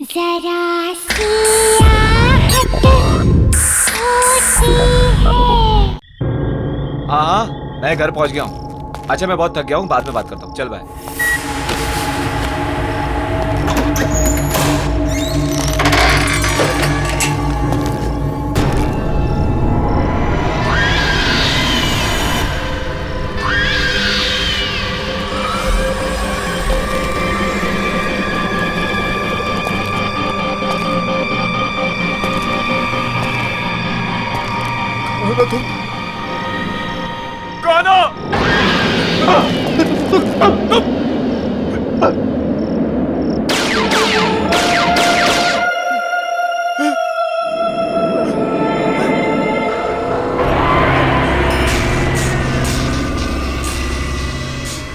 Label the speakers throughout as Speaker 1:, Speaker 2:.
Speaker 1: जरा सी आहट होती है।
Speaker 2: हाँ हाँ, मैं घर पहुंच गया हूँ। अच्छा, मैं बहुत थक गया हूँ, बाद में बात करता हूँ। चल बाय। गाना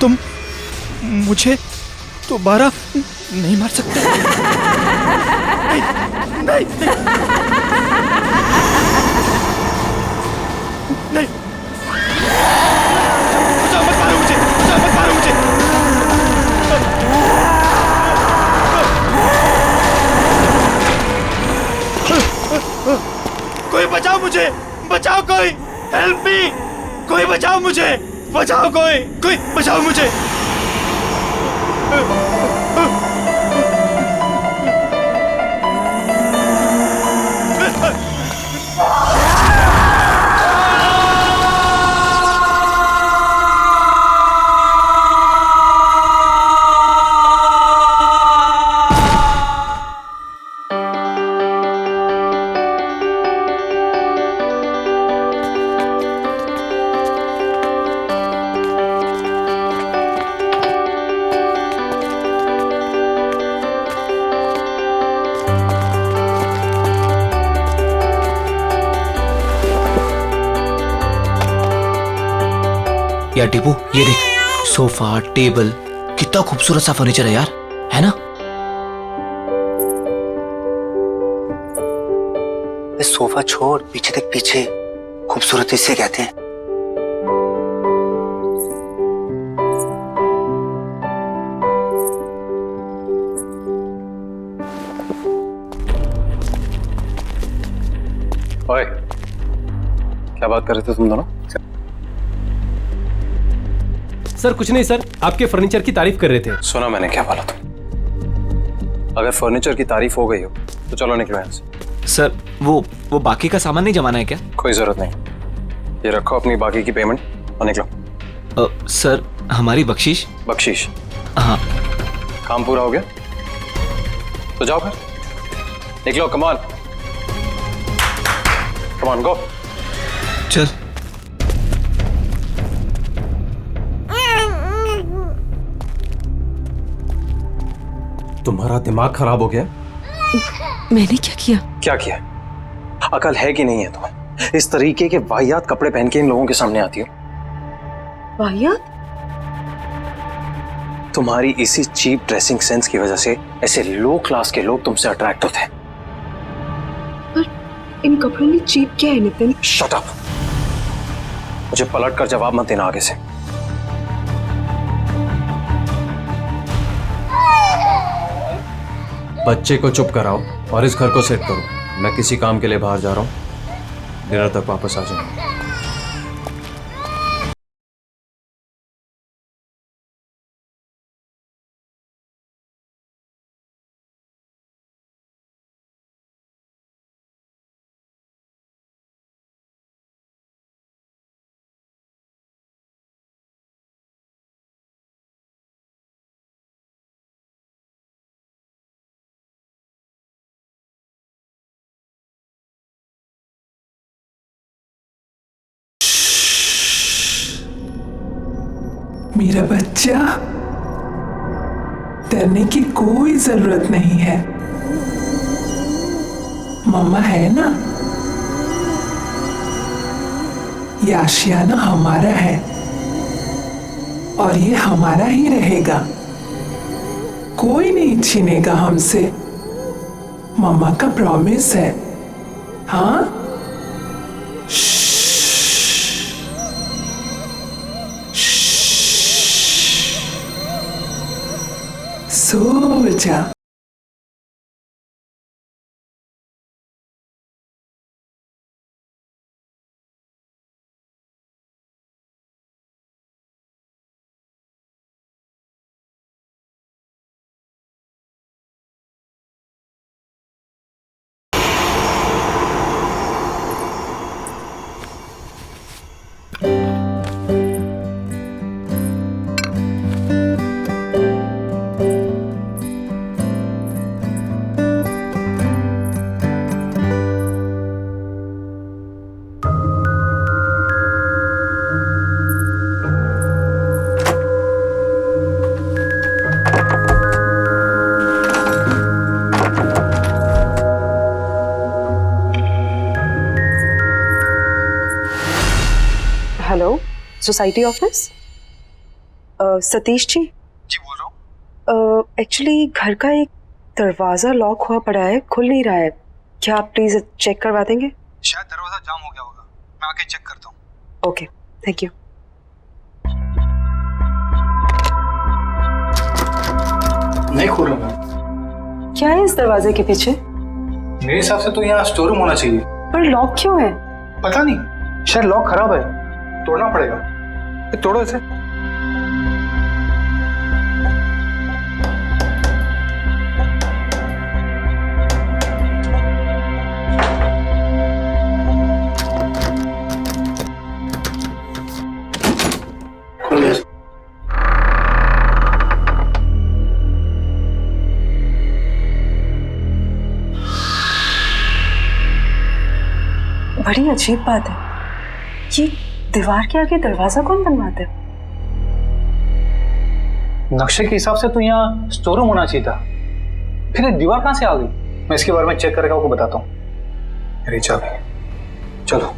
Speaker 3: तुम मुझे दोबारा नहीं मार सकते। नहीं, नहीं, नहीं, नहीं। बचाओ, मत मारो मुझे, बचाओ, मत मारो मुझे। कोई बचाओ मुझे, बचाओ कोई, हेल्प मी, कोई बचाओ मुझे, बचाओ कोई बचाओ मुझे।
Speaker 4: यार टीपू, ये देख, सोफा, टेबल, कितना खूबसूरत सा फर्नीचर है यार, है ना?
Speaker 5: सोफा छोड़, पीछे देख, पीछे खूबसूरती से कहते हैं।
Speaker 6: ओए, क्या बात कर रहे थे तुम दोनों?
Speaker 7: सर कुछ नहीं सर, आपके फर्नीचर की तारीफ कर रहे थे।
Speaker 6: सुना मैंने क्या बोला तुम? अगर फर्नीचर की तारीफ हो गई हो तो चलो निकलो यहाँ से।
Speaker 4: सर वो बाकी का सामान नहीं जमाना है क्या?
Speaker 6: कोई जरूरत नहीं, ये रखो अपनी बाकी की पेमेंट और निकलो।
Speaker 4: सर हमारी बख्शीश?
Speaker 6: बख्शीश?
Speaker 4: हाँ।
Speaker 6: काम पूरा हो गया तो जाओ फिर, निकलो। कमान कमान, गो।
Speaker 4: चल।
Speaker 6: तुम्हारा दिमाग खराब हो गया?
Speaker 8: मैंने क्या किया?
Speaker 6: क्या किया? अकल है कि नहीं है तुम्हें? इस तरीके के वाहियात कपड़े पहन के इन लोगों के सामने आती हो।
Speaker 8: वाहियात?
Speaker 6: तुम्हारी इसी चीप ड्रेसिंग सेंस की वजह से ऐसे लो क्लास के लोग तुमसे अट्रैक्ट होते हैं।
Speaker 8: पर इन कपड़ों में चीप क्या है नितिन?
Speaker 6: शट अप, मुझे पलट कर जवाब मत देना आगे से।
Speaker 9: बच्चे को चुप कराओ और इस घर को सेट करो। मैं किसी काम के लिए बाहर जा रहा हूँ, डिनर तक वापस आ जाऊंगा।
Speaker 10: मेरा बच्चा, डरने की कोई जरूरत नहीं है। मम्मा है ना, ये आशियाना हमारा है और ये हमारा ही रहेगा। कोई नहीं छीनेगा हमसे, मम्मा का प्रॉमिस है। हाँ, सो जा।
Speaker 8: Society office? सतीश जी?
Speaker 6: जी बोल रहा हूँ।
Speaker 8: एक्चुअली घर का एक दरवाजा लॉक हुआ पड़ा है, खुल नहीं रहा है। क्या आप प्लीज चेक करवा देंगे?
Speaker 6: शायद दरवाजा जाम हो गया होगा, मैं आके चेक करता हूँ।
Speaker 8: Okay, thank you.
Speaker 5: नहीं खोल रहा मैं।
Speaker 8: क्या है इस दरवाजे के पीछे?
Speaker 5: मेरे हिसाब से तो यहाँ स्टोर रूम होना चाहिए।
Speaker 8: पर लॉक क्यों है?
Speaker 5: पता नहीं, शायद लॉक खराब है, तोड़ना पड़ेगा। ये तोड़ो इसे।
Speaker 8: बड़ी अजीब बात है, ये दीवार के आगे दरवाजा कौन बनवाता है?
Speaker 5: नक्शे के हिसाब से तो यहाँ स्टोर रूम होना चाहिए था, फिर ये दीवार कहाँ से आ गई? मैं इसके बारे में चेक करके आपको बताता हूँ। मेरी चाबी, चलो।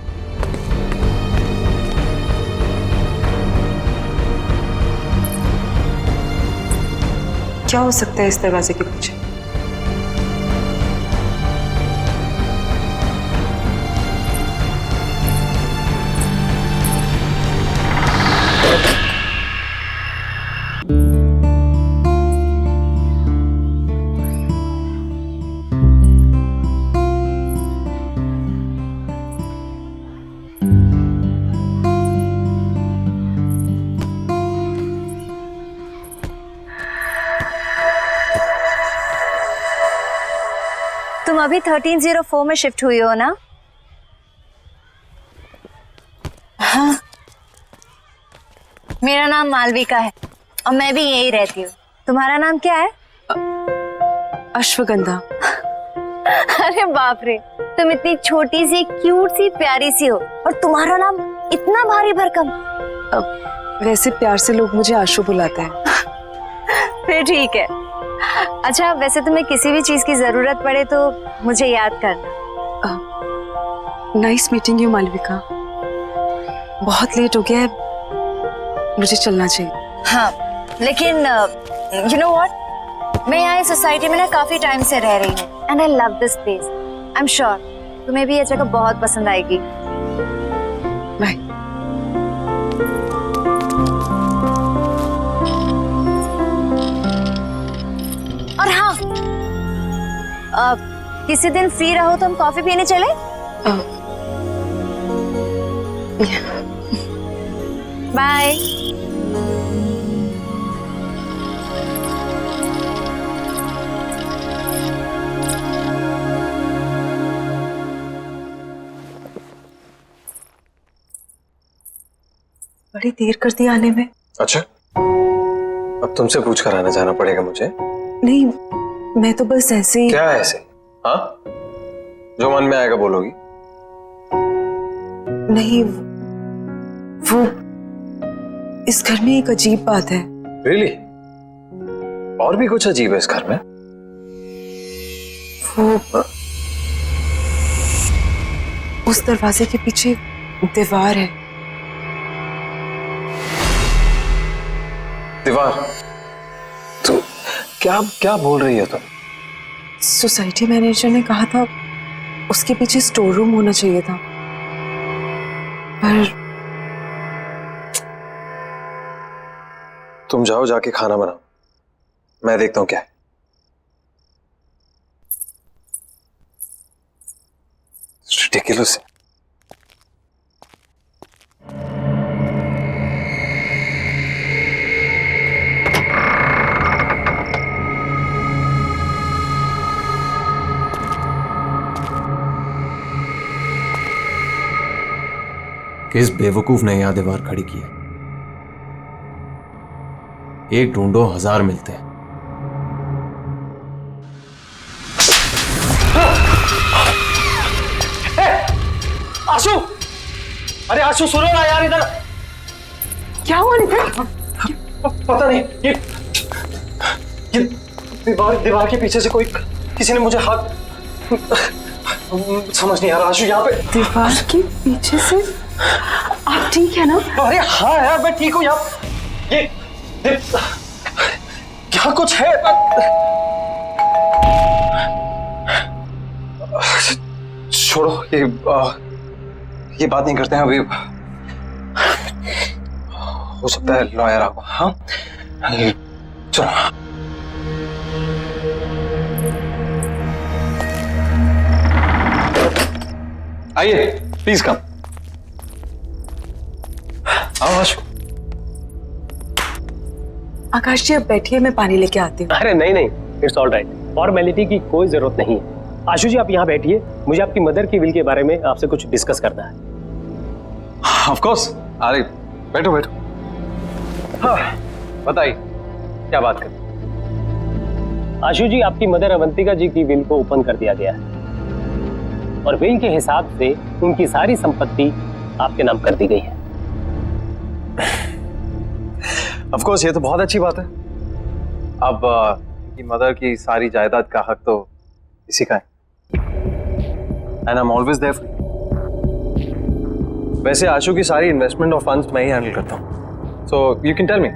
Speaker 8: क्या हो सकता है इस दरवाजे के पीछे?
Speaker 1: तुम अभी 1304 में शिफ्ट हुई हो ना? हाँ। मेरा नाम मालविका है और मैं भी यही रहती हूँ। तुम्हारा नाम क्या है?
Speaker 8: अश्वगंधा।
Speaker 1: अरे बाप रे, तुम इतनी छोटी सी, क्यूट सी, प्यारी सी हो और तुम्हारा नाम इतना भारी भरकम।
Speaker 8: वैसे प्यार से लोग मुझे आशु बुलाते हैं।
Speaker 1: फिर ठीक है। अच्छा, वैसे तुम्हें किसी भी चीज की जरूरत पड़े तो मुझे याद करना।
Speaker 8: Nice meeting you Malvika. बहुत लेट हो गया है, मुझे चलना चाहिए।
Speaker 1: हाँ, लेकिन यू नो व्हाट, मैं यहाँ इस सोसाइटी में ना काफी टाइम से रह रही हूँ and I love this place. I am sure तुम्हें भी ये जगह बहुत पसंद आएगी।
Speaker 8: बाय।
Speaker 1: और हाँ, किसी दिन फ्री रहो तो हम कॉफी पीने चले? बाय।
Speaker 8: बड़ी देर कर दी आने में।
Speaker 6: अच्छा, अब तुमसे पूछ कर आना जाना पड़ेगा मुझे?
Speaker 8: नहीं, मैं तो बस ऐसे ही।
Speaker 6: क्या ऐसे? हाँ, जो मन में आएगा बोलोगी?
Speaker 8: नहीं, वो इस घर में एक अजीब बात है।
Speaker 6: Really? और भी कुछ अजीब है इस घर में?
Speaker 8: वो उस दरवाजे के पीछे दीवार है।
Speaker 6: दीवार? तो क्या क्या बोल रही है तुम?
Speaker 8: सोसाइटी मैनेजर ने कहा था उसके पीछे स्टोर रूम होना चाहिए था, पर
Speaker 6: तुम जाओ, जाके खाना बनाओ, मैं देखता हूं क्या है। Ridiculous.
Speaker 9: किस बेवकूफ ने यहां दीवार खड़ी की है? एक ढूंढो, 1000 मिलते हैं।
Speaker 5: आशु, अरे आशु सुनो ना यार, इधर
Speaker 8: क्या हुआ नितिन?
Speaker 5: पता नहीं, ये दीवार के पीछे से कोई, किसी ने मुझे हाथ, समझ नहीं आ रहा आशु। यहाँ पे
Speaker 8: दीवार के पीछे से आप ठीक है ना?
Speaker 6: अरे हाँ यार मैं ठीक हूँ यार। ये क्या कुछ है? छोड़ो ये बात नहीं करते हैं अभी। हो सकता है लॉयर आपको। हाँ चलो। आइए प्लीज कम। आओ आशु।
Speaker 8: आकाश जी, अब बैठिए, मैं पानी लेके आती हूँ।
Speaker 7: अरे नहीं नहीं, इट्स ऑल राइट, फॉर्मेलिटी की कोई जरूरत नहीं है। आशु जी आप यहाँ बैठिए, मुझे आपकी मदर की विल के बारे में आपसे कुछ डिस्कस करना है।
Speaker 6: Of course. अरे बैठो बैठो। हाँ बताइए क्या बात कर।
Speaker 7: आशु जी, आपकी मदर अवंतिका जी की विल को ओपन कर दिया गया है और विल के हिसाब से उनकी सारी संपत्ति आपके नाम कर दी गई है।
Speaker 6: ऑफ कोर्स ये तो बहुत अच्छी बात है। अब की मदर की सारी जायदाद का हक तो इसी का है। And I am always there for you. वैसे आशु की सारी इन्वेस्टमेंट और फंड्स मैं ही हैंडल करता हूँ। So you can tell me,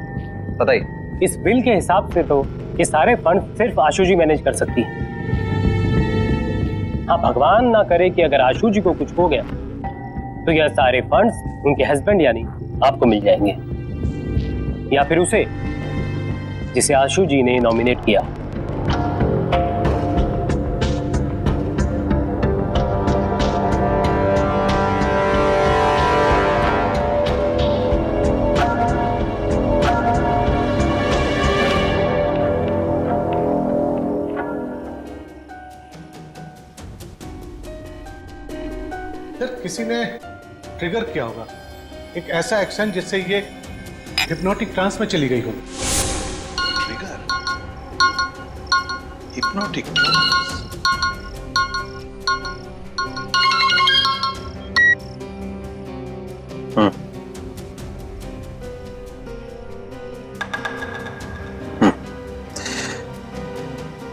Speaker 6: बताइए।
Speaker 7: इस विल के हिसाब से तो ये सारे फंड सिर्फ आशु जी मैनेज कर सकती है। हाँ, भगवान ना करे कि अगर आशु जी को कुछ हो गया तो यह सारे फंड्स उनके हस्बैंड यानी आपको मिल जाएंगे, या फिर उसे जिसे आशु जी ने नॉमिनेट किया।
Speaker 11: सर किसी ने ट्रिगर किया होगा एक ऐसा एक्शन जिससे ये हिप्नोटिक ट्रांस में चली गई हो।
Speaker 12: Trigger, hypnotic trance.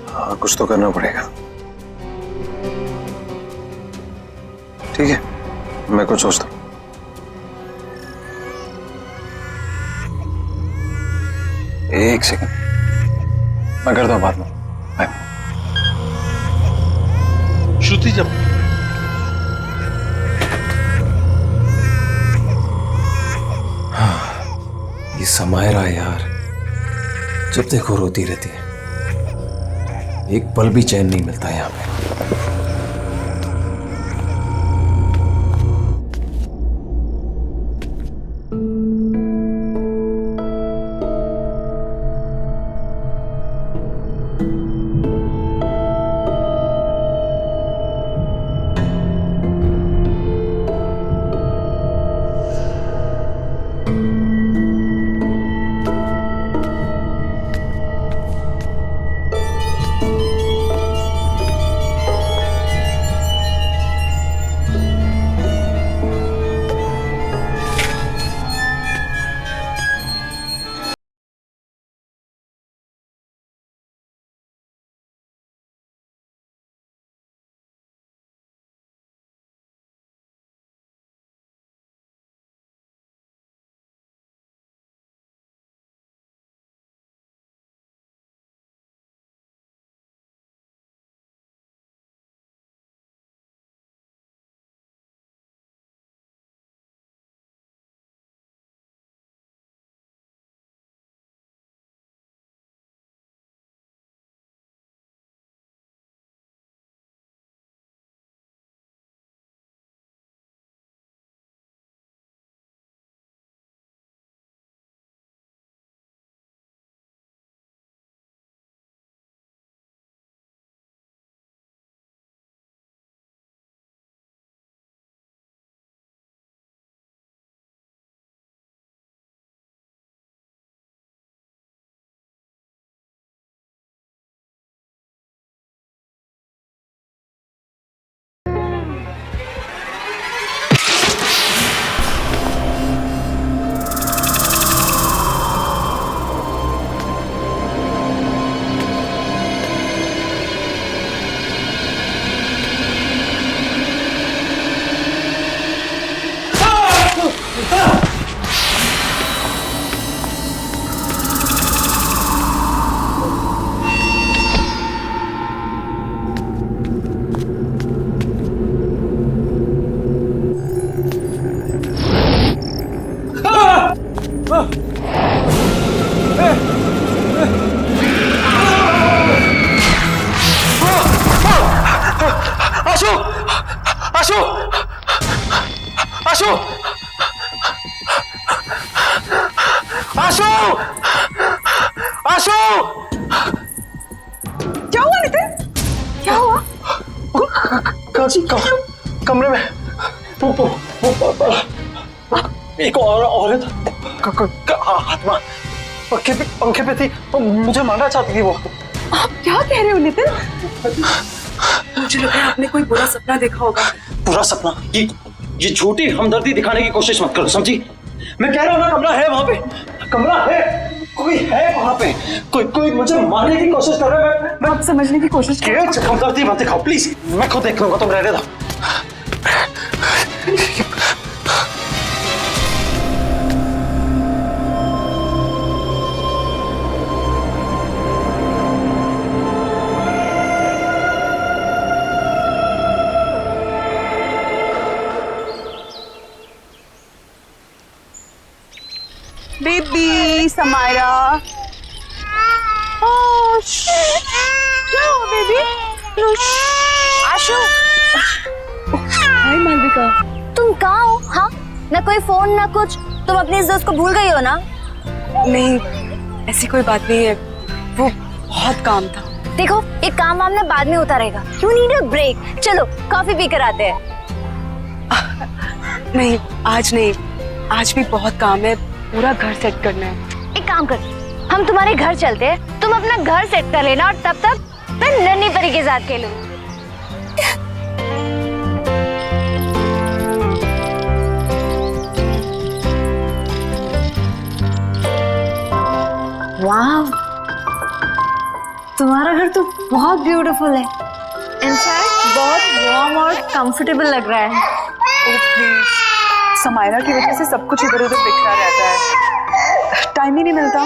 Speaker 6: हाँ कुछ तो करना पड़ेगा। ठीक है, मैं कुछ सोचता हूँ। एक सेकंड, मैं करता हूँ बाद में। बाय।
Speaker 12: श्रुति जब
Speaker 9: ये समायरा यार, जब देखो रोती रहती है, एक पल भी चैन नहीं मिलता यहाँ पे।
Speaker 6: आशु आशु आशु आशु आशु
Speaker 8: क्या हुआ नितिन? क्या हुआ?
Speaker 6: कमरे में एक औरत आत्मा पंखे पे थी, मुझे मारना चाहती थी वो।
Speaker 8: आप क्या कह रहे हो नितिन? मुझे लग रहा है आपने कोई बुरा सपना देखा होगा।
Speaker 6: बुरा सपना? ये झूठी हमदर्दी दिखाने की कोशिश मत करो, समझी? मैं कह रहा हूँ ना, कमरा है वहां पे, कमरा है, कोई है वहां पे, कोई मुझे मारने की कोशिश कर रहा है। मैं
Speaker 8: आप समझने की कोशिश करो।
Speaker 6: हमदर्दी मत दिखाओ प्लीज, मैं खुद देख लूंगा, तुम रहने दो।
Speaker 8: बेबी समायरा, बेबी
Speaker 1: आशु,
Speaker 8: हाय मालविका।
Speaker 1: तुम कहाँ हो? हाँ, ना कोई फोन ना कुछ। तुम अपनी इस दोस्त को भूल गई हो ना?
Speaker 8: नहीं, ऐसी कोई बात नहीं है, वो बहुत काम था।
Speaker 1: देखो, एक काम वाम ना बाद में होता रहेगा। You need a break. चलो कॉफी पी कर आते हैं।
Speaker 8: नहीं, आज नहीं, आज भी बहुत काम है, पूरा घर सेट करना है।
Speaker 1: एक काम कर, हम तुम्हारे घर चलते हैं, तुम अपना घर सेट कर लेना और तब तक मैं नन्ही परी के साथ खेलूं। वाह, तुम्हारा घर तो बहुत ब्यूटीफुल है। इनफैक्ट बहुत वार्म और कंफर्टेबल लग रहा है।
Speaker 8: समायरा की वजह से सब कुछ इधर उधर बिखरा रहता है, टाइम ही नहीं मिलता।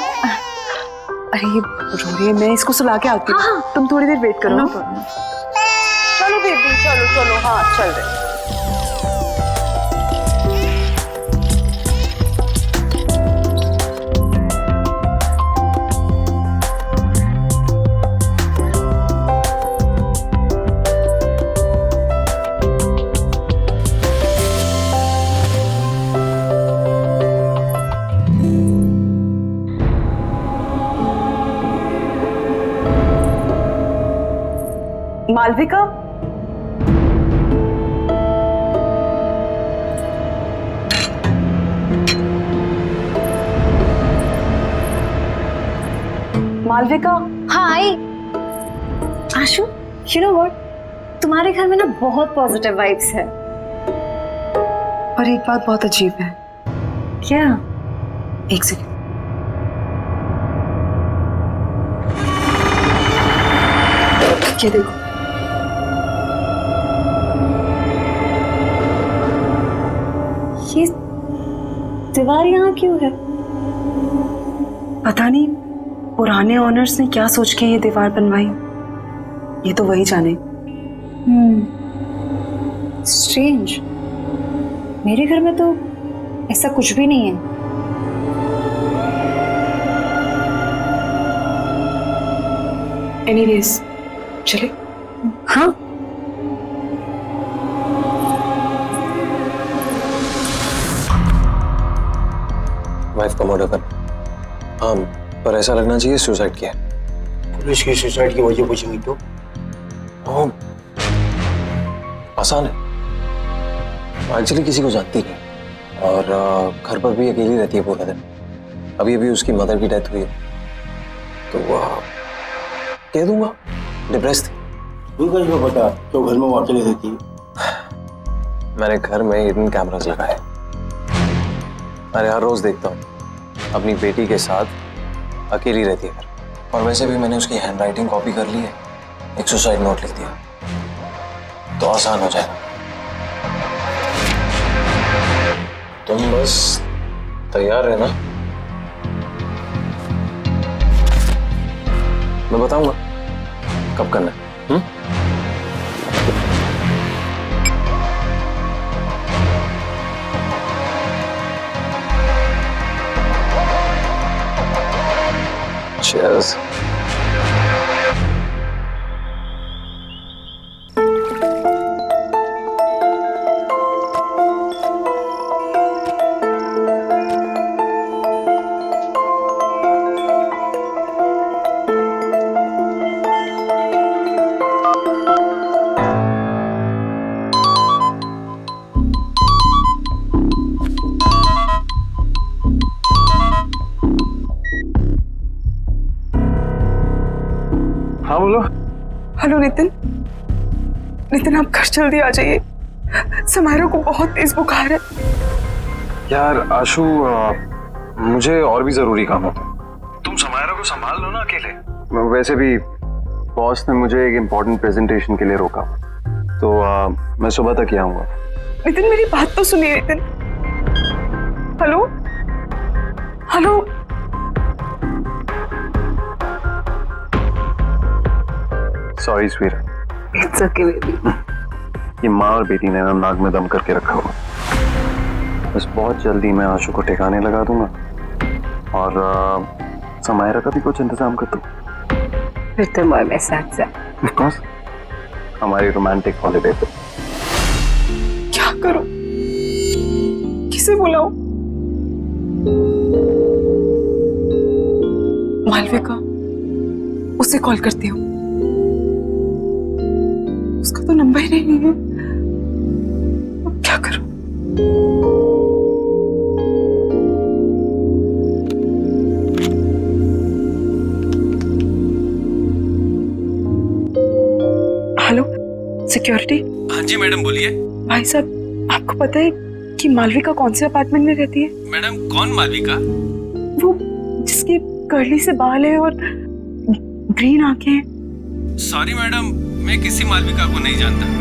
Speaker 8: अरे ये रो रही है, मैं इसको सुला के आती हूँ।
Speaker 1: हाँ।
Speaker 8: तुम थोड़ी देर वेट करो। चलो बेबी, चलो चलो, हाँ चल रहे। मालविका, मालविका।
Speaker 1: हाँ आई। आशु, यू नो व्हाट, तुम्हारे घर में ना बहुत पॉजिटिव वाइब्स है।
Speaker 8: पर एक बात बहुत अजीब है।
Speaker 1: क्या?
Speaker 8: एक सेकंड। ये देखो,
Speaker 1: ये दीवार यहाँ क्यों है?
Speaker 8: पता नहीं पुराने ओनर्स ने क्या सोच के ये दीवार बनवाई, ये तो वही जाने।
Speaker 1: स्ट्रेंज, मेरे घर में तो ऐसा कुछ भी नहीं है।
Speaker 8: एनीवेज, चले।
Speaker 1: हाँ,
Speaker 6: वाइफ का मर्डर कर। हाँ, पर ऐसा लगना चाहिए सुसाइड किया।
Speaker 13: पुलिस की सुसाइड की वजह पूछेंगी तो?
Speaker 6: आसान है, एक्चुअली किसी को जानती नहीं और घर पर भी अकेली रहती है पूरा दिन। अभी अभी उसकी मदर की डेथ हुई है, तो कह दूंगा डिप्रेस थी।
Speaker 13: उनका जो पता तो घर में वो अकेले रहती है।
Speaker 6: मैंने घर में हिडन कैमरास लगाए, अरे हर रोज देखता हूँ अपनी बेटी के साथ अकेली रहती है घर। और वैसे भी मैंने उसकी हैंडराइटिंग कॉपी कर ली है, एक सुसाइड नोट लिख दिया, तो आसान हो जाएगा। तुम बस तैयार रहना, मैं बताऊंगा कब करना है। Cheers. हाँ बोलो।
Speaker 8: हेलो नितिन। नितिन आप घर जल्दी आ जाइए, समायरा को बहुत तेज बुखार है।
Speaker 6: यार आशु, मुझे और भी जरूरी काम होता है। तुम समायरा को संभाल लो ना अकेले। वैसे भी बॉस ने मुझे एक इम्पोर्टेंट प्रेजेंटेशन के लिए रोका, तो मैं सुबह तक ही आऊंगा।
Speaker 8: नितिन मेरी बात तो सुनिए Nitin. Hello hello.
Speaker 6: Sorry sweet.
Speaker 8: It's okay baby.
Speaker 6: ये माँ और बेटी ने ना नाक में दम करके रखा हुआ। बस बहुत जल्दी मैं आशु को ठिकाने लगा दूंगा और समायरा का भी कुछ इंतजाम कर दूं।
Speaker 8: फिर तुम और मैं साथ साथ।
Speaker 6: Of course, हमारी रोमांटिक हॉलिडे पे।
Speaker 8: क्या करूं, किसे बुलाऊं? मालविका, उसे कॉल करती हूँ। उसका तो नंबर ही नहीं है। अब क्या करूं? Hello security.
Speaker 4: हाँ जी मैडम बोलिए।
Speaker 8: भाई साहब, आपको पता है कि मालविका कौन से अपार्टमेंट में रहती है?
Speaker 4: मैडम कौन मालविका?
Speaker 8: वो जिसकी कर्ली से बाल है और ग्रीन आंखें हैं।
Speaker 4: सॉरी मैडम, मैं किसी मालविका को नहीं जानता।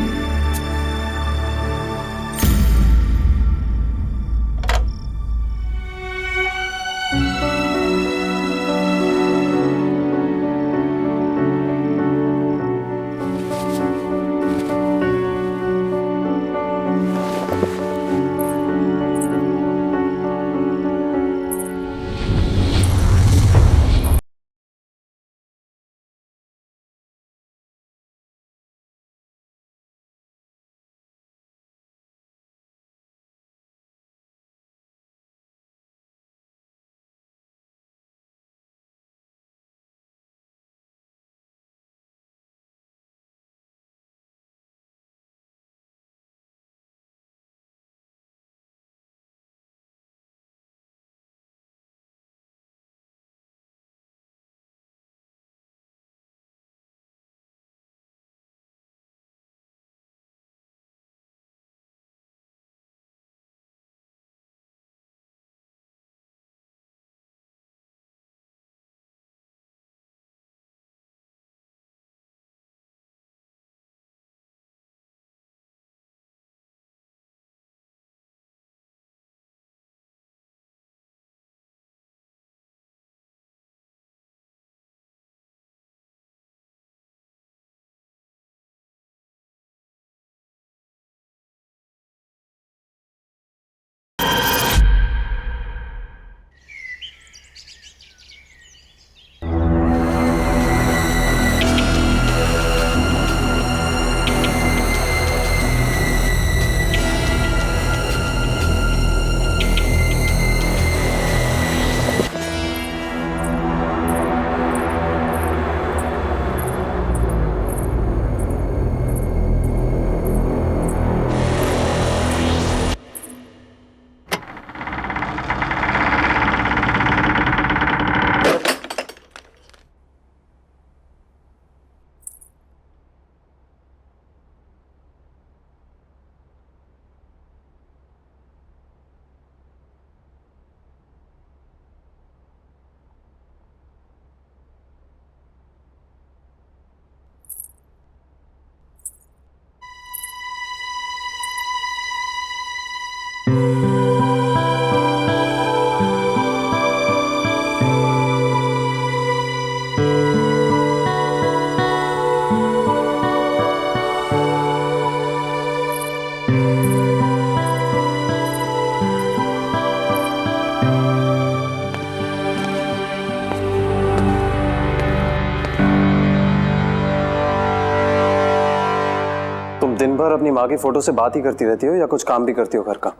Speaker 6: दिन भर अपनी माँ की फोटो से बात ही करती रहती हो या कुछ काम भी करती हो घर का?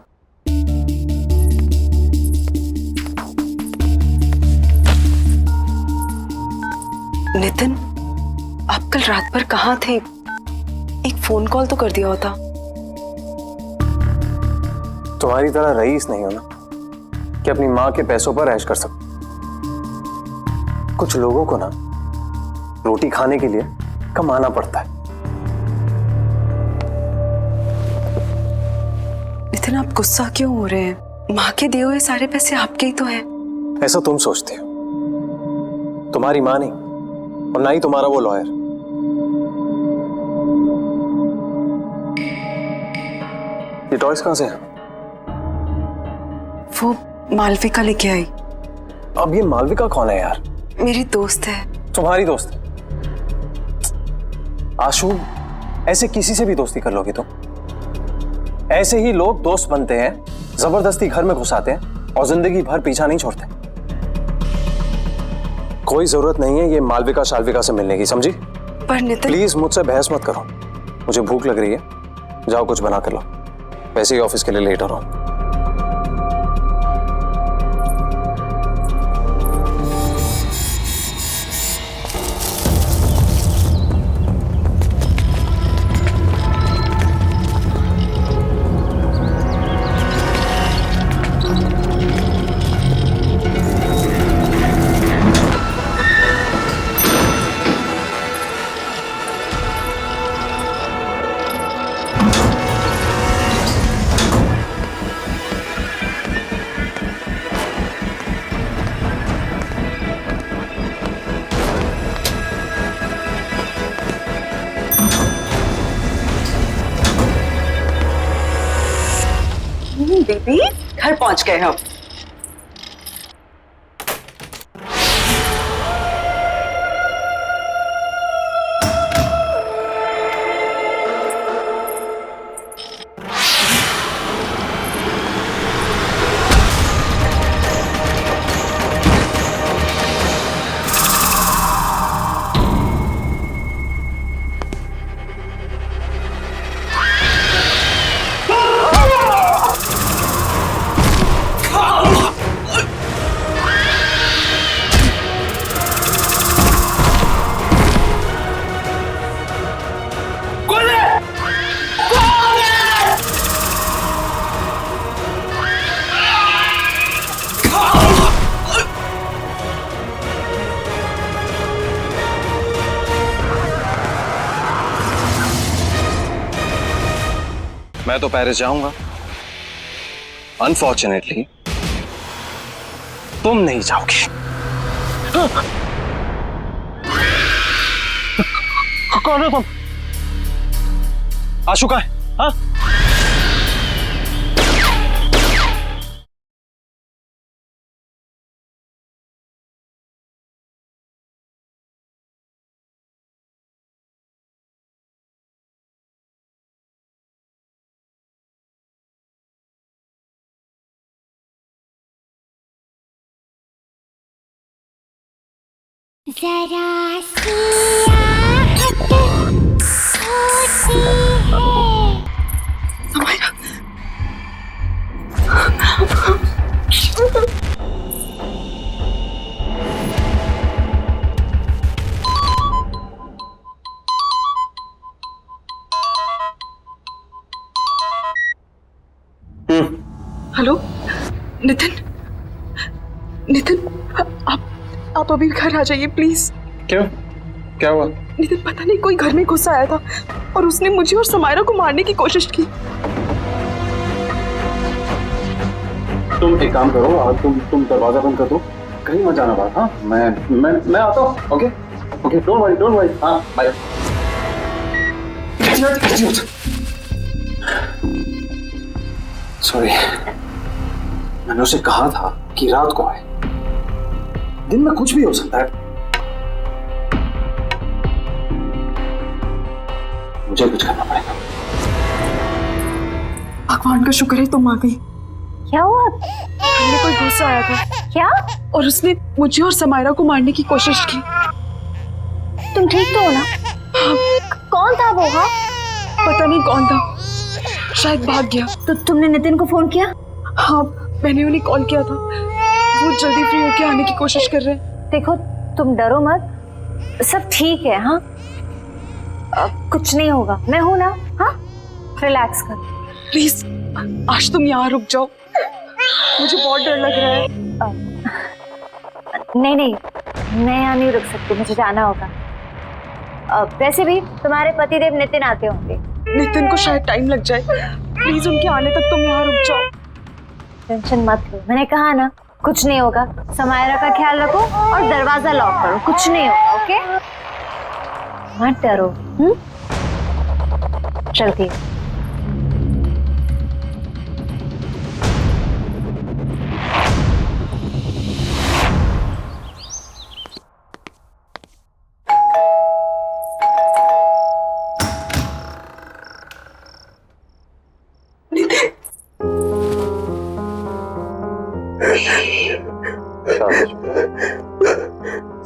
Speaker 8: नितिन, आप कल रात भर कहाँ थे? एक फोन कॉल तो कर दिया होता।
Speaker 6: तुम्हारी तरह रईस नहीं हो ना कि अपनी माँ के पैसों पर ऐश कर सको। कुछ लोगों को ना रोटी खाने के लिए कमाना पड़ता है।
Speaker 8: नितिन, आप गुस्सा क्यों हो रहे हैं? माँ के दिए हुए सारे पैसे आपके ही तो हैं।
Speaker 6: ऐसा तुम सोचते हो, तुम्हारी माँ नहीं और ना ही तुम्हारा वो लॉयर। ये टॉयज कहां से हैं?
Speaker 8: वो मालविका लेके आई।
Speaker 6: अब ये मालविका कौन है यार?
Speaker 8: मेरी दोस्त है।
Speaker 6: तुम्हारी दोस्त? आशु, ऐसे किसी से भी दोस्ती कर लोगे तुम? ऐसे ही लोग दोस्त बनते हैं, जबरदस्ती घर में घुसाते हैं और जिंदगी भर पीछा नहीं छोड़ते। कोई जरूरत नहीं है ये मालविका शालविका से मिलने की, समझी?
Speaker 8: पर नितिन,
Speaker 6: प्लीज मुझसे बहस मत करो। मुझे भूख लग रही है, जाओ कुछ बना कर लो। वैसे ही ऑफिस के लिए लेट हो रहा हूं।
Speaker 8: बेबी, घर पहुंच गए हम।
Speaker 6: मैं तो पेरिस जाऊंगा। अनफॉर्चुनेटली तुम नहीं जाओगे। कौन हो तुम? आशु कहाँ है? हाँ?
Speaker 14: जरा सी आहट होती है।
Speaker 8: हेलो नितिन, नितिन, आप अभी घर आ जाइए प्लीज।
Speaker 6: क्यों? क्या हुआ?
Speaker 8: नितिन, पता नहीं कोई घर में घुस आया था और उसने मुझे और समायरा को मारने की कोशिश की।
Speaker 6: तुम एक काम करो, तुम दरवाजा बंद कर दो, कहीं मत जाना बाहर। हाँ, मैं आता हूँ। Okay okay, don't worry. हाँ, बाय। सॉरी, मैंने उसे कहा था कि रात को आए। दिन में कुछ भी हो सकता है। मुझे कुछ करना पड़ेगा।
Speaker 8: भगवान का शुक्र है तुम आ गई।
Speaker 1: क्या हुआ?
Speaker 8: हमने कोई घुस आया था।
Speaker 1: क्या?
Speaker 8: और उसने मुझे और समायरा को मारने की कोशिश की।
Speaker 1: तुम ठीक तो हो ना?
Speaker 8: हाँ।
Speaker 1: कौन था वो? हाँ,
Speaker 8: पता नहीं कौन था, शायद भाग गया।
Speaker 1: तो तुमने नितिन को फोन किया?
Speaker 8: हाँ, मैंने उन्हें कॉल किया था, वो जल्दी फ्री होके आने की कोशिश कर रहे हैं।
Speaker 1: देखो तुम डरो मत, सब ठीक है। हाँ कुछ नहीं होगा, मैं हूं ना। हाँ रिलैक्स कर।
Speaker 8: प्लीज आज तुम यहाँ रुक जाओ, मुझे बहुत डर लग रहा है।
Speaker 1: नहीं नहीं, मैं यहाँ नहीं रुक सकती, मुझे जाना होगा। वैसे भी तुम्हारे पतिदेव नितिन आते होंगे।
Speaker 8: नितिन को शायद टाइम लग जाए, प्लीज उनके आने तक तुम यहाँ रुक जाओ।
Speaker 1: टेंशन मत लो, मैंने कहा ना कुछ नहीं होगा। समायरा का ख्याल रखो और दरवाजा लॉक करो, कुछ नहीं होगा। ओके मत डरो। चलती हूँ।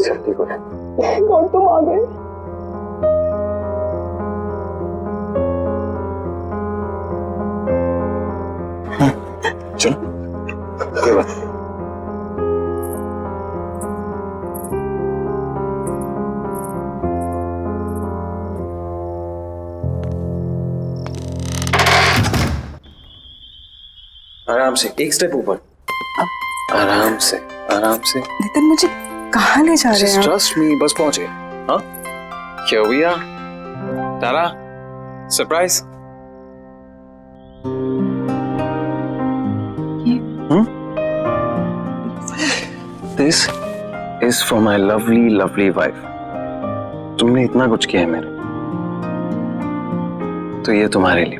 Speaker 6: सब ठीक हो जाए।
Speaker 8: कौन तुम आ गए?
Speaker 6: चलो ये बात। आराम से, एक स्टेप ऊपर। आराम से आराम से।
Speaker 8: नितिन मुझे कहाँ ले जा रहे हैं?
Speaker 6: ट्रस्ट मी, बस पहुंचे। हाँ क्या भैया Tara surprise. This is for my lovely lovely wife. तुमने इतना कुछ किया है मेरे, तो ये तुम्हारे लिए।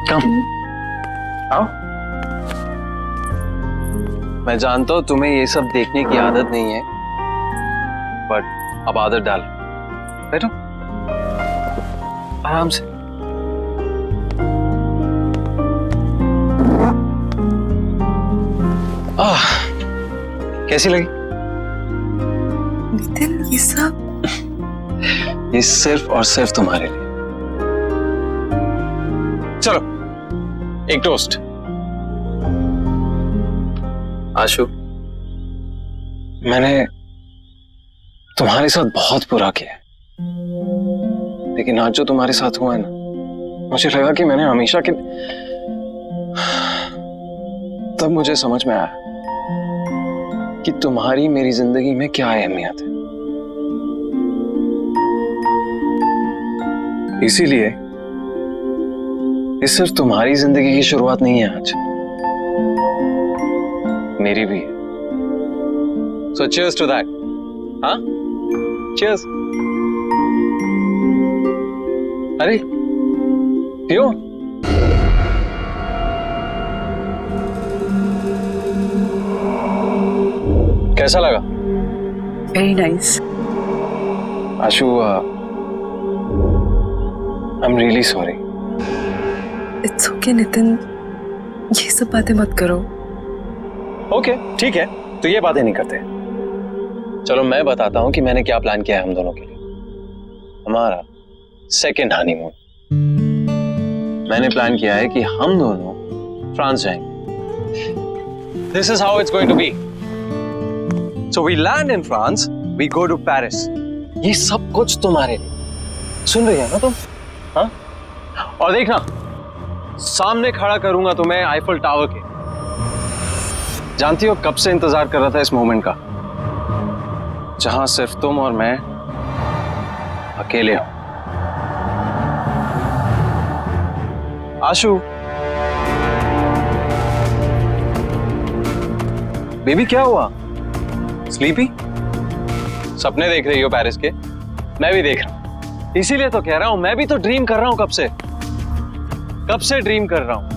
Speaker 6: कम आओ। मैं जानता हूं तुम्हें ये सब देखने की आदत नहीं है, बट अब आदत डाल। बैठो आराम से। कैसी लगी?
Speaker 8: नितिन ये सब,
Speaker 6: ये सिर्फ और सिर्फ तुम्हारे लिए। चलो एक टोस्ट। आशु, मैंने तुम्हारे साथ बहुत बुरा किया, लेकिन आज जो तुम्हारे साथ हुआ है ना, मुझे लगा कि मैंने हमेशा के, तब मुझे समझ में आया कि तुम्हारी मेरी जिंदगी में क्या अहमियत है। इसीलिए ये सिर्फ तुम्हारी जिंदगी की शुरुआत नहीं है आज, मेरी भी है। So cheers to that. हाँ? Cheers. अरे पियो। कैसा लगा?
Speaker 8: Very nice.
Speaker 6: Ashu, I'm really sorry.
Speaker 8: It's okay Nitin, ये सब बातें मत करो।
Speaker 6: ओके ठीक है, तो ये बातें नहीं करते। चलो मैं बताता हूं कि मैंने क्या प्लान किया है हम दोनों के लिए। हमारा सेकेंड हनीमून। मैंने प्लान किया है कि हम दोनों फ्रांस जाएंगे। This is how it's going to be. So we land in France, we go to Paris. ये सब कुछ तुम्हारे लिए। सुन रही है ना तुम? हाँ? और देखना, सामने खड़ा करूंगा तुम्हें आईफल टावर के। जानती हो कब से इंतजार कर रहा था इस मोमेंट का, जहां सिर्फ तुम और मैं अकेले हो। आशु, बेबी क्या हुआ? स्लीपी? सपने देख रही हो पेरिस के? मैं भी देख रहा हूं, इसीलिए तो कह रहा हूं, मैं भी तो ड्रीम कर रहा हूं। कब से ड्रीम कर रहा हूं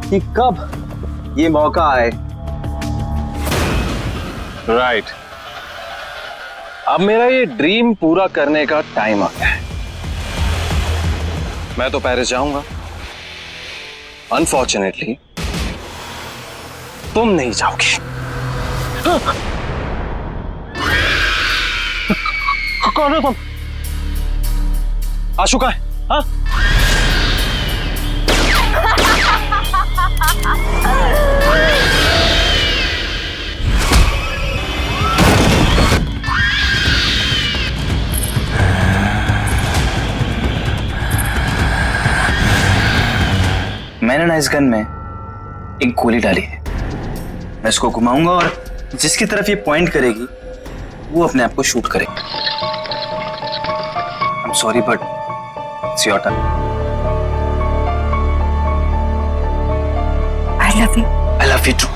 Speaker 6: कि कब ये मौका आए। राइट, अब मेरा ये ड्रीम पूरा करने का टाइम आ गया है। मैं तो पेरिस जाऊंगा, अनफॉर्चुनेटली तुम नहीं जाओगे। कौन? आशु का है? हाँ?
Speaker 15: मैंने ना इस गन में एक गोली डाली है। मैं इसको घुमाऊंगा और जिसकी तरफ ये पॉइंट करेगी वो अपने आप को शूट करेगा। I am sorry but it's your turn.
Speaker 1: I love you.
Speaker 15: I love you too.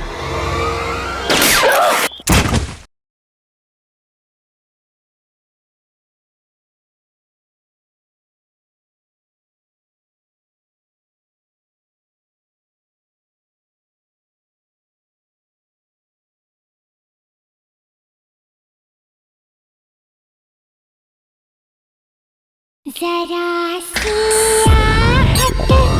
Speaker 14: जरा सी आहट होती है।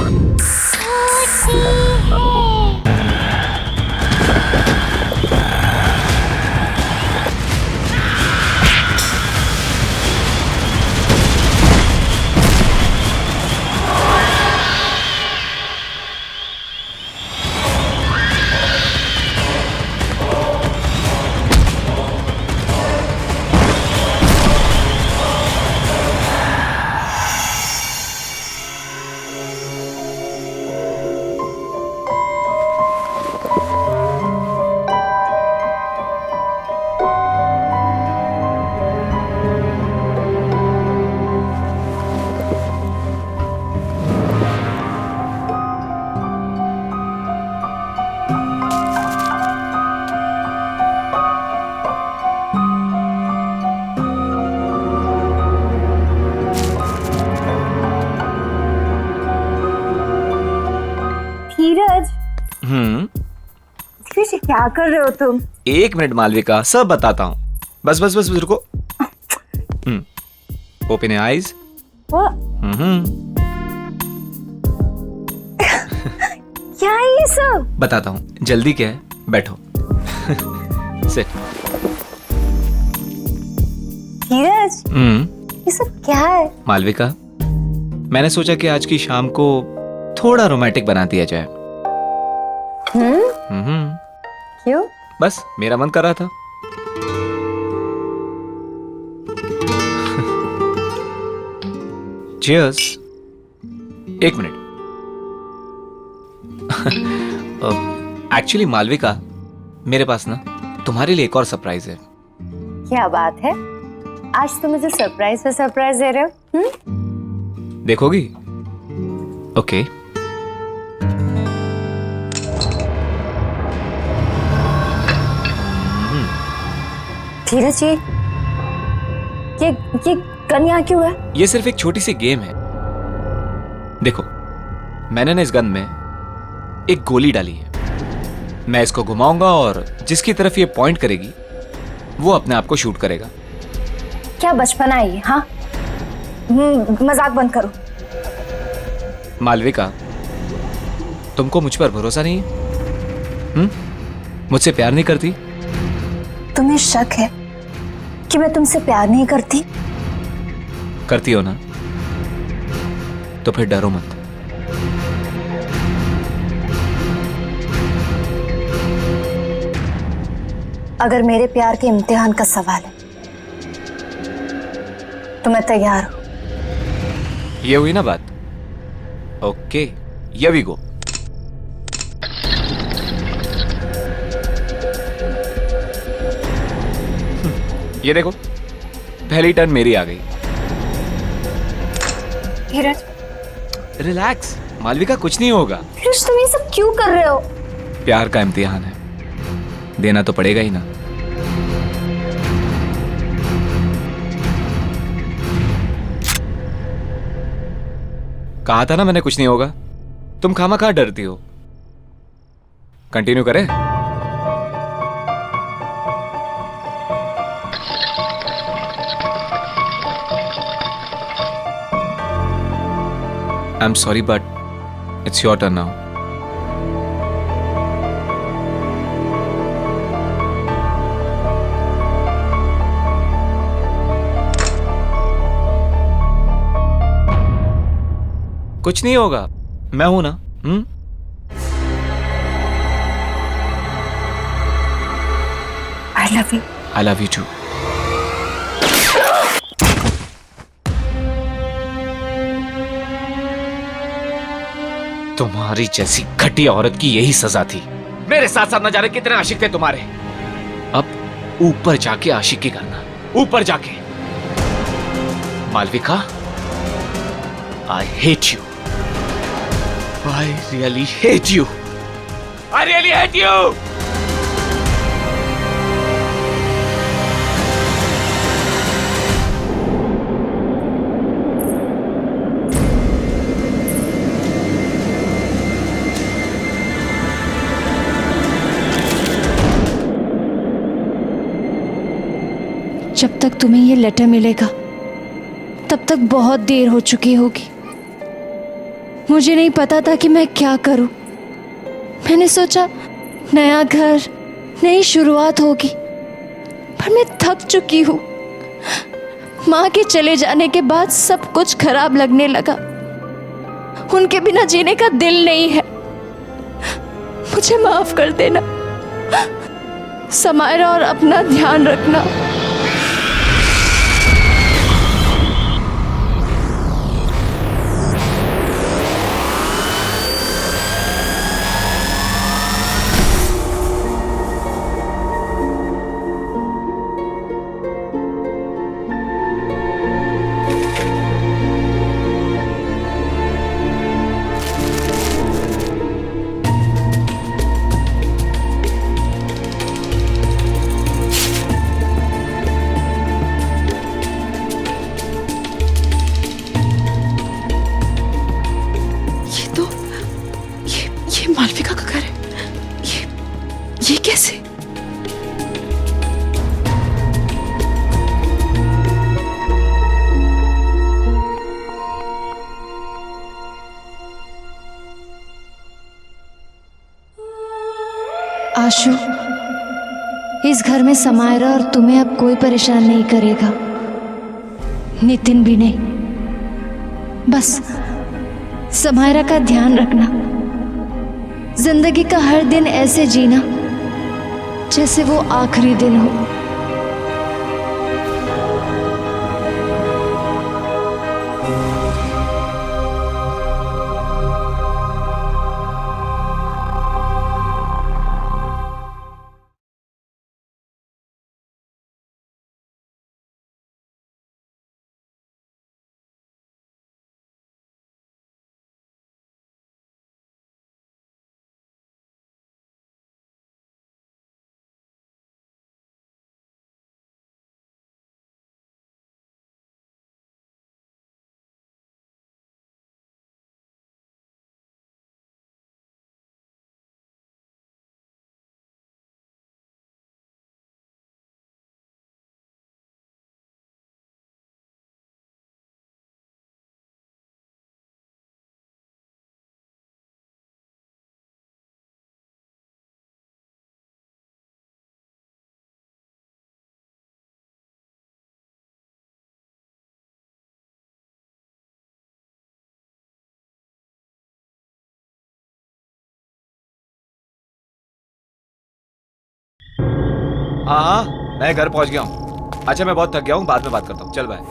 Speaker 1: धीरज क्या कर रहे हो तुम?
Speaker 2: 1 मिनट मालविका, सब बताता हूँ। बस बस बस रुको। Open your eyes.
Speaker 1: क्या है ये सब?
Speaker 2: बताता हूँ, जल्दी क्या है, बैठो। सिट।
Speaker 1: धीरज ये सब क्या है?
Speaker 2: मालविका, मैंने सोचा कि आज की शाम को थोड़ा रोमांटिक बना दिया जाए।
Speaker 1: क्यों?
Speaker 2: बस मेरा मन कर रहा था। चीयर्स। 1 मिनट। एक्चुअली मालविका, मेरे पास ना तुम्हारे लिए एक और सरप्राइज है।
Speaker 1: क्या बात है? आज तुम मुझे सरप्राइज पे सरप्राइज दे रहे हो?
Speaker 2: देखोगी? ओके।
Speaker 1: धीरज ये गन यहाँ क्यों है?
Speaker 2: ये सिर्फ एक छोटी सी गेम है। देखो, मैंने ना इस गन में एक गोली डाली है। मैं इसको घुमाऊंगा और जिसकी तरफ ये पॉइंट करेगी वो अपने आप को शूट करेगा।
Speaker 1: क्या बचपना है ये? हाँ, मजाक बंद करो।
Speaker 2: मालविका, तुमको मुझ पर भरोसा नहीं है? मुझसे प्यार नहीं करती?
Speaker 1: तुम्हें शक है कि मैं तुमसे प्यार नहीं करती?
Speaker 2: करती हो ना? तो फिर डरो मत।
Speaker 1: अगर मेरे प्यार के इम्तिहान का सवाल है तो मैं तैयार हूं।
Speaker 2: ये हुई ना बात? Okay, here we go. ये देखो, पहली टर्न मेरी आ गई।
Speaker 1: धीरज,
Speaker 2: रिलैक्स मालविका, कुछ नहीं होगा।
Speaker 1: धीरज, तुम ये सब क्यों कर रहे हो?
Speaker 2: प्यार का इम्तिहान है, देना तो पड़ेगा ही ना। कहा था ना मैंने कुछ नहीं होगा। तुम खामखा डरती हो। कंटिन्यू करें? I'm sorry, but it's your turn now. कुछ नहीं होगा, मैं हूं ना।
Speaker 1: I love you.
Speaker 2: I love you too. तुम्हारी जैसी घटिया औरत की यही सजा थी। मेरे साथ साथ न जाने कितने आशिक थे तुम्हारे। अब ऊपर जाके आशिकी करना, ऊपर जाके। Malvika, I hate you. I really hate you. I really hate you.
Speaker 1: जब तक तुम्हें ये लेटर मिलेगा तब तक बहुत देर हो चुकी होगी। मुझे नहीं पता था कि मैं क्या करूं। मैंने सोचा नया घर, नई शुरुआत होगी, पर मैं थक चुकी हूं। माँ के चले जाने के बाद सब कुछ खराब लगने लगा। उनके बिना जीने का दिल नहीं है। मुझे माफ कर देना समायरा, और अपना ध्यान रखना।
Speaker 8: मालविका का घर है। ये कैसे?
Speaker 1: आशु, इस घर में समायरा और तुम्हें अब कोई परेशान नहीं करेगा, नितिन भी नहीं। बस समायरा का ध्यान रखना। जिंदगी का हर दिन ऐसे जीना जैसे वो आखिरी दिन हो।
Speaker 2: हाँ, मैं घर पहुंच गया हूँ। अच्छा, मैं बहुत थक गया हूँ, बाद में बात करता हूँ। चल बाय।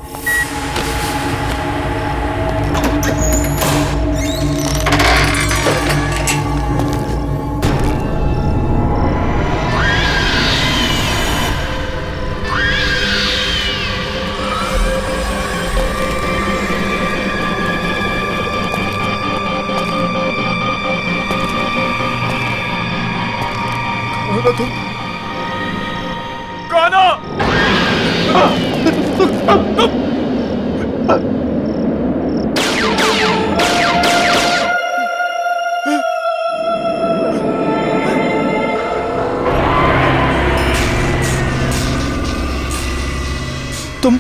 Speaker 3: तुम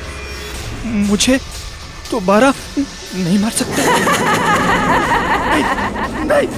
Speaker 3: मुझे दोबारा नहीं मार सकते। नहीं, नहीं,